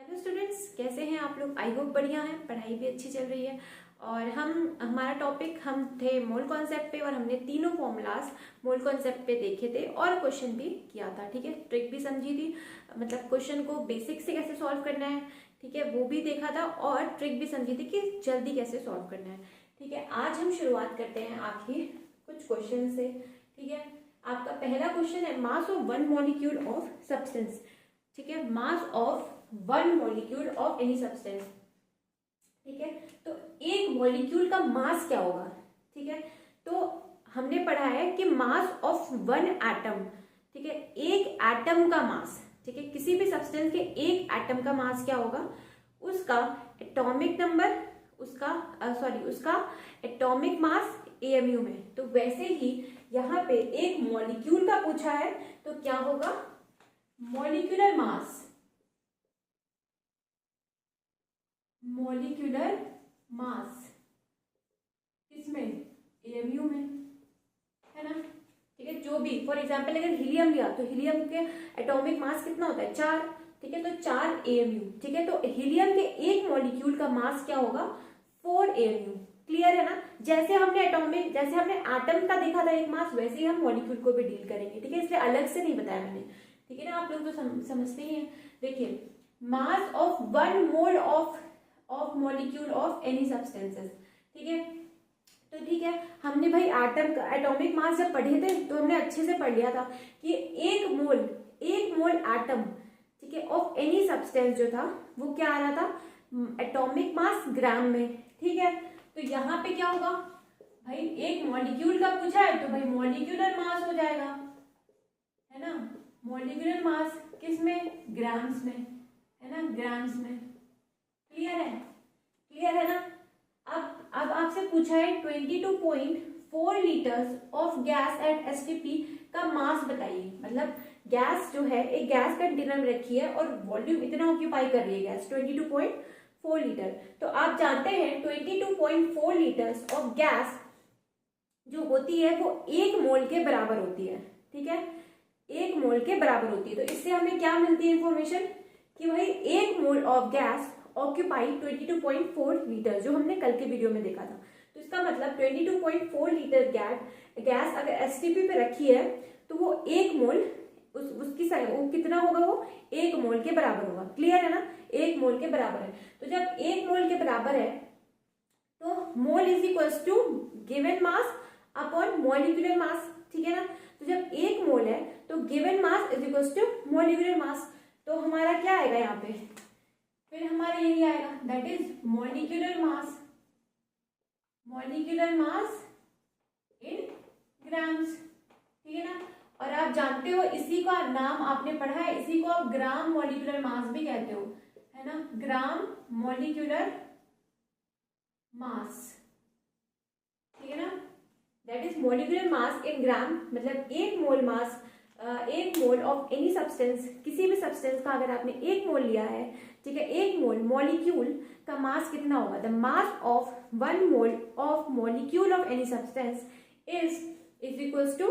Hello students, कैसे हैं आप लोग। आई होप बढ़िया हैं, पढ़ाई भी अच्छी चल रही है। और हमारा टॉपिक हम थे मोल कॉन्सेप्ट पे, और हमने तीनों फॉर्मूलाज मोल कॉन्सेप्ट पे देखे थे और क्वेश्चन भी किया था। ठीक है, ट्रिक भी समझी थी, मतलब क्वेश्चन को बेसिक से कैसे सॉल्व करना है, ठीक है, वो भी देखा था, और ट्रिक भी समझी थी कि जल्दी कैसे सॉल्व करना है। ठीक है, आज हम शुरुआत करते हैं आपकी कुछ क्वेश्चन से। ठीक है, आपका पहला क्वेश्चन है mass of one molecule of substance. ठीक है, mass of one molecule of any substance. ठीक है, तो एक मॉलिक्यूल का मास क्या होगा। ठीक है, तो हमने पढ़ा है कि मास ऑफ वन एटम, ठीक है, एक एटम का मास, ठीक है, किसी भी सब्सटेंस के एक एटम का मास क्या होगा, उसका एटॉमिक नंबर, उसका एटॉमिक मास एमयू में। तो वैसे ही यहाँ पे एक मॉलिक्यूल का पूछा है, तो क्या होगा, मॉलिक्यूलर मास, मॉलिक्यूलर मास किसमें, एमयू में, है ना। ठीक है, जो भी फॉर एग्जांपल अगर हीलियम लिया तो हीलियम के एटॉमिक मास कितना होता है, 4। ठीक है, तो 4 एमयू। ठीक है, तो हीलियम के एक मॉलिक्यूल का मास क्या होगा, 4 एमयू। क्लियर है ना। जैसे हमने एटम का देखा था एक मास, वैसे ही हम मॉलिक्यूल को भी डील करेंगे। ठीक है, इसलिए अलग से नहीं बताया मैंने। ठीक है ना, आप लोग तो समझते ही हैं। देखिए, mass of one mole of molecule of any substances. ठीक है, तो ठीक है, हमने भाई एटम का एटॉमिक मास जब पढ़े थे तो हमने अच्छे से पढ़ लिया था कि एक मोल एटम, ठीक है, ऑफ एनी सब्सटेंस जो था वो क्या आ रहा था, एटॉमिक मास ग्राम में। ठीक है, तो यहाँ पे क्या होगा भाई, एक मॉलिक्यूल का पूछा है तो भाई मॉलिक्यूलर मास हो जाएगा, है ना। मॉलिक्यूलर मास किस में, ग्राम्स में, है ना, ग्राम्स में। क्लियर है ना। अब आपसे पूछा है 22.4 litres of gas at STP का मास बताइए। मतलब गैस जो है, एक गैस कंटेनर में रखी है और वॉल्यूम इतना ऑक्यूपाई कर रही है गैस, 22.4 लीटर। तो आप जानते हैं 22.4 लीटर्स ऑफ गैस जो होती है वो 1 मोल के बराबर होती है। ठीक है, 1 मोल के बराबर होती है। तो इससे हमें क्या मिलती है इंफॉर्मेशन कि भाई 1 mole of gas occupy 22.4 litre, जो हमने कल के वीडियो में देखा था। तो इसका मतलब 22.4 लीटर गैस अगर एसटीपी पे रखी है तो वो 1 मोल उसकी वो कितना होगा, वो 1 मोल के बराबर होगा। क्लियर है ना, 1 मोल के बराबर है। तो जब 1 मोल के बराबर है तो mole is equals to given mass upon molecular mass. ठीक है ना, तो जब 1 मोल है तो given mass is equals to molecular mass. तो हमारा क्या आएगा यहाँ पे, फिर हमारा यही आएगा, that is molecular mass in grams. ठीक है ना, और आप जानते हो इसी का नाम आपने पढ़ा है, इसी को आप ग्राम मॉलिक्यूलर मास भी कहते हो, है ना, ग्राम मॉलिक्यूलर मास। ठीक है ना, that is molecular mass in ग्राम, मतलब 1 मोल मास, 1 मोल ऑफ एनी सब्सटेंस, किसी भी सब्सटेंस का अगर आपने 1 मोल लिया है, ठीक है, 1 मोल मॉलिक्यूल का मास कितना होगा, the mass of 1 mole of molecule of any substance is equals to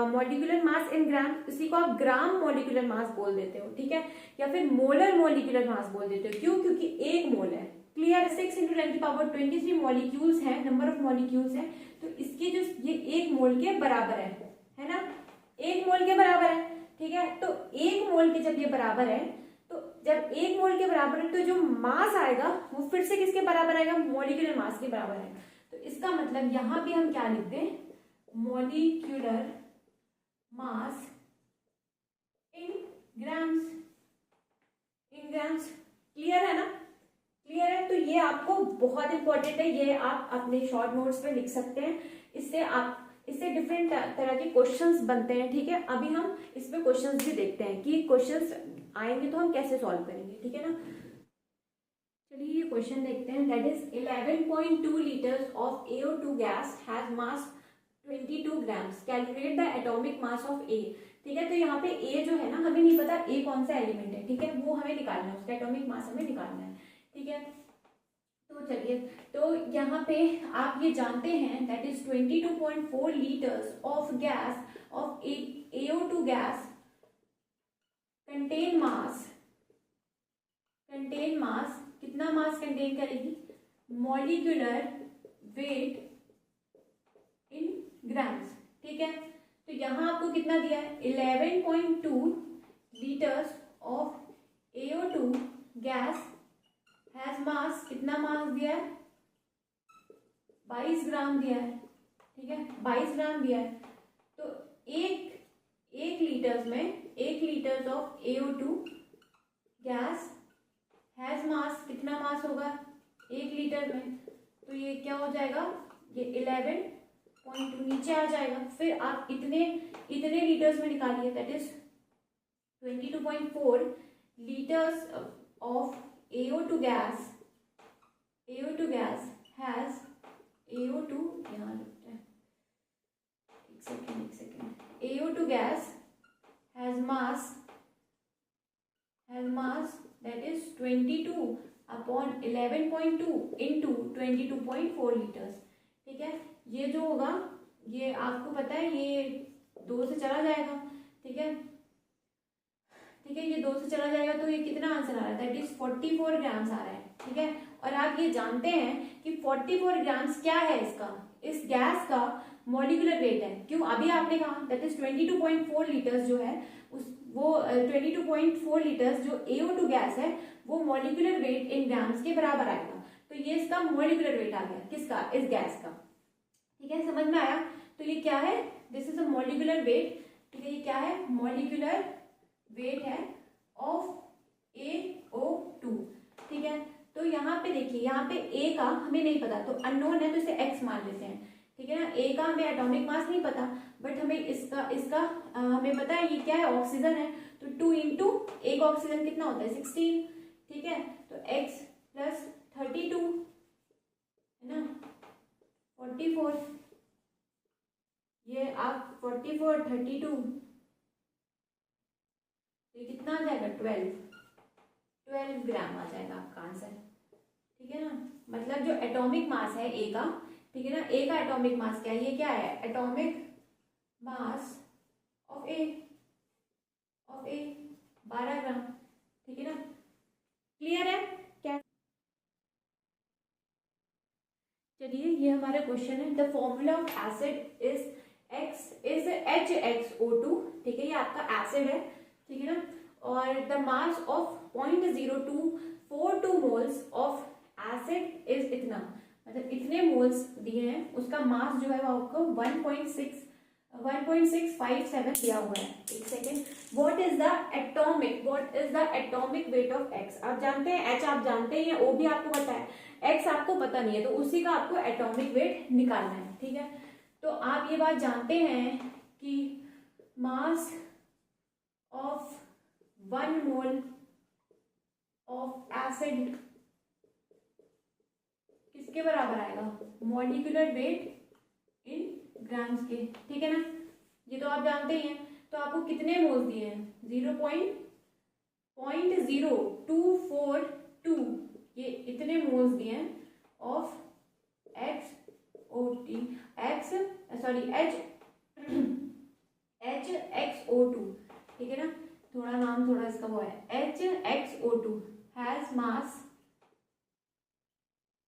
molecular mass in gram. इसी को आप ग्राम मॉलिक्यूलर मास बोल देते हो। ठीक है, या फिर मोलर मॉलिक्यूलर मास बोल देते हो। क्यों, क्योंकि 1 मोल है। क्लियर, 6 × 10⁻23 मॉलिक्यूल्स हैं, नंबर ऑफ मॉलिक्यूल्स हैं। तो इसके जो ये 1 मोल के बराबर है ना, 1 मोल के बराबर है। ठीक है, तो 1 मोल के जब ये बराबर है, तो जब 1 मोल के बराबर है तो जो मास आएगा वो फिर से किसके बराबर आएगा, मॉलिक्यूलर मास के बराबर है। तो इसका मतलब यहाँ भी हम क्या लिखते हैं, molecular mass in grams, clear है ना। क्लियर है, तो ये आपको बहुत इंपॉर्टेंट है, ये आप अपने शॉर्ट नोट्स में लिख सकते हैं। इससे डिफरेंट तरह के क्वेश्चंस बनते हैं। ठीक है, अभी हम इस पे क्वेश्चंस भी देखते हैं कि क्वेश्चंस आएंगे तो हम कैसे सॉल्व करेंगे। ठीक है ना, चलिए ये क्वेश्चन देखते हैं, that is 11.2 litres of AO2 gas has mass 22 grams, calculate the atomic mass of A। ठीक है, तो यहाँ पे A जो है ना, हमें नहीं पता A कौन सा एलिमेंट है। ठीक है, वो हमें निकालना है, उसका एटॉमिक मास हमें निकालना है। ठीक है, तो चलिए, तो यहाँ पे आप ये जानते हैं that is 22.4 litres of gas of AO2 gas contain mass contain mass, कितना मास कंटेन करेगी, मॉलिक्यूलर वेट इन ग्राम्स, ठीक है। तो यहाँ आपको कितना दिया है, 11.2 litres of AO2 gas has mass, कितना मास दिया है, 22 ग्राम दिया है, ठीक है, 22 ग्राम दिया है। तो एक लीटर्स में, 1 litres of AO2 gas has mass, कितना मास होगा 1 लीटर में, तो ये क्या हो जाएगा, ये 11.2 नीचे आ जाएगा। फिर आप इतने लीटर्स में निकालिए, that is 22.4 litres of AO2 gas has AO2, यहाँ लिखते हैं, एक second, AO2 gas has mass that is 22 upon 11.2 into 22.4 litres, ठीक है। ये जो होगा, ये आपको पता है ये 2 से चला जाएगा, ठीक है, ये 2 से चला जाएगा, तो ये कितना आंसर आ रहा है, दैट इज 44 ग्राम्स आ रहा है, ठीक है। और आप ये जानते हैं कि 44 ग्राम्स क्या है, इस गैस का मॉलिक्यूलर वेट है। क्यों, अभी आपने कहा दैट इज 22.4 लीटर्स जो है वो 22.4 लीटर्स जो AO2 गैस है वो मॉलिक्यूलर वेट इन ग्राम्स के बराबर आएगा। तो ये इसका मॉलिक्यूलर वेट आ गया, किसका, इस गैस का, ठीक है, समझ में आया। तो ये क्या है, this is a molecular weight, ठीक है, ये क्या है, मॉलिक्यूलर वेट है ऑफ AO2, ठीक है। तो यहाँ पे देखिए, यहाँ पे A का हमें नहीं पता, तो अननोन है तो इसे X मान लेते हैं, ठीक है ना। A का हमें एटॉमिक मास नहीं पता, बट हमें इसका हमें पता है ये क्या है, ऑक्सीजन है, तो 2 इंटू एक ऑक्सीजन कितना होता है, 16, ठीक है। तो X प्लस 32 है ना, 44, ये आप 44 32, ये कितना आ जाएगा, 12 ग्राम आ जाएगा आपका आंसर, ठीक है ना। मतलब जो एटॉमिक मास है A का, ठीक है ना, A का एटॉमिक मास क्या है, ये क्या है, एटॉमिक मास ऑफ A 12 ग्राम, ठीक है ना, क्लियर है क्या। चलिए, ये हमारा क्वेश्चन है, the formula of acid is HXO2, ठीक है, ये आपका एसिड है, ठीक है ना। और the mass of 0.0242 moles of acid is इतना, मतलब इतने मोल्स दिए हैं, उसका मास जो है वो आपको 1.657 दिया हुआ है। एक second, what is the atomic weight of X, आप जानते हैं, H आप जानते हैं, O भी आपको पता है, X आपको पता नहीं है, तो उसी का आपको एटॉमिक वेट निकालना है, ठीक है। तो आप ये बात जानते हैं कि मास ऑफ 1 मोल ऑफ एसिड किसके बराबर आएगा, मॉलिक्यूलर वेट इन ग्राम्स के, ठीक है ना, ये तो आप जानते ही हैं। तो आपको कितने मोल्स दिए हैं, 0.0242, ये इतने मोल्स दिए हैं ऑफ HXO2, ठीक है ना, थोड़ा नाम थोड़ा इसका वो है, HXO2 हैज मास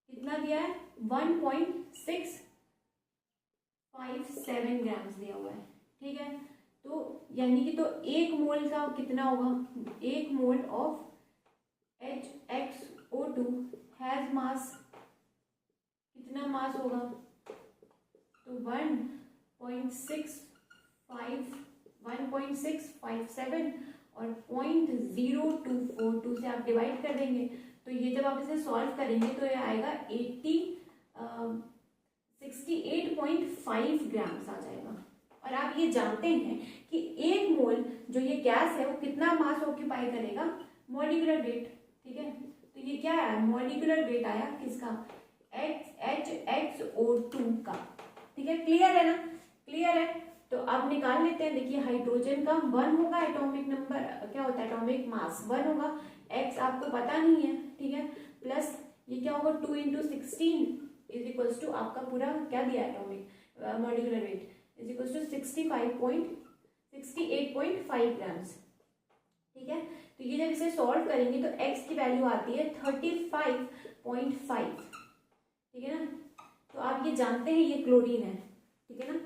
कितना दिया है, 1.657 ग्राम्स दिया हुआ है, ठीक है। तो यानी कि तो 1 मोल का कितना होगा, 1 mole of HXO2 has mass, कितना मास होगा, तो 1.657 और 0.0242 से आप डिवाइड कर देंगे, तो ये जब आप इसे सॉल्व करेंगे तो ये आएगा 68.5 ग्राम्स आ जाएगा। और आप ये जानते हैं कि 1 मोल जो ये गैस है वो कितना मास ऑक्यूपाई करेगा, मॉलिक्यूलर वेट, ठीक है। तो ये क्या आया, मॉलिक्यूलर वेट आया किसका, HXO2 का, ठीक है, क्लियर है ना, क्लियर है। तो अब निकाल लेते हैं, देखिए हाइड्रोजन का 1 होगा, एटॉमिक नंबर क्या होता है, एटॉमिक मास 1 होगा, X आपको पता नहीं है, ठीक है, प्लस ये क्या होगा 2 इंटू 16 इज इक्वल्स टू आपका पूरा क्या दिया atomic molecular weight is equals to 68.5 grams, ठीक है। तो ये जब इसे सॉल्व करेंगे तो x की वैल्यू आती है 35.5, ठीक है ना। तो आप ये जानते हैं ये क्लोरीन है, ठीक है ना,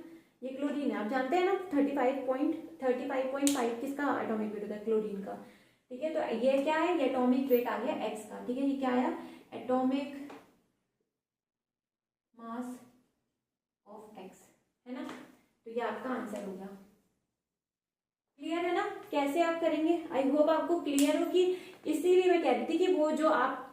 ये क्लोरीन है, आप जानते हैं ना 35.5 किसका एटॉमिक वेट होता है, क्लोरीन का, ठीक है। तो ये क्या है, ये एटॉमिक वेट आ गया x का, ठीक है। ये क्या आया, एटॉमिक मास ऑफ x, है ना। तो ये आपका आंसर होगा। क्लियर है ना कैसे आप करेंगे, आई होप आपको क्लियर हो। कि इसीलिए मैं कहती थी कि वो जो आप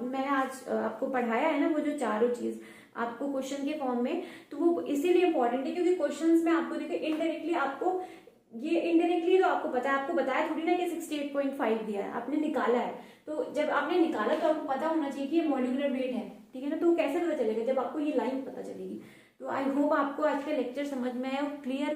मैंने आज आपको पढ़ाया है ना, वो जो चारों चीज आपको क्वेश्चन के फॉर्म में, तो वो इसीलिए इंपॉर्टेंट है क्योंकि क्वेश्चंस में आपको देखिए इनडायरेक्टली आपको ये इनडायरेक्टली तो आपको पता है, आपको बताया थोड़ी ना कि 68.5 दिया है, आपने निकाला है। तो जब आपने निकाला तो आपको पता होना चाहिए कि ये मॉलिक्यूलर वेट है, ठीक है ना। तो कैसे पता चलेगा, जब आपको ये लाइन पता चलेगी। तो आई होप आपको आज का लेक्चर समझ में आया और क्लियर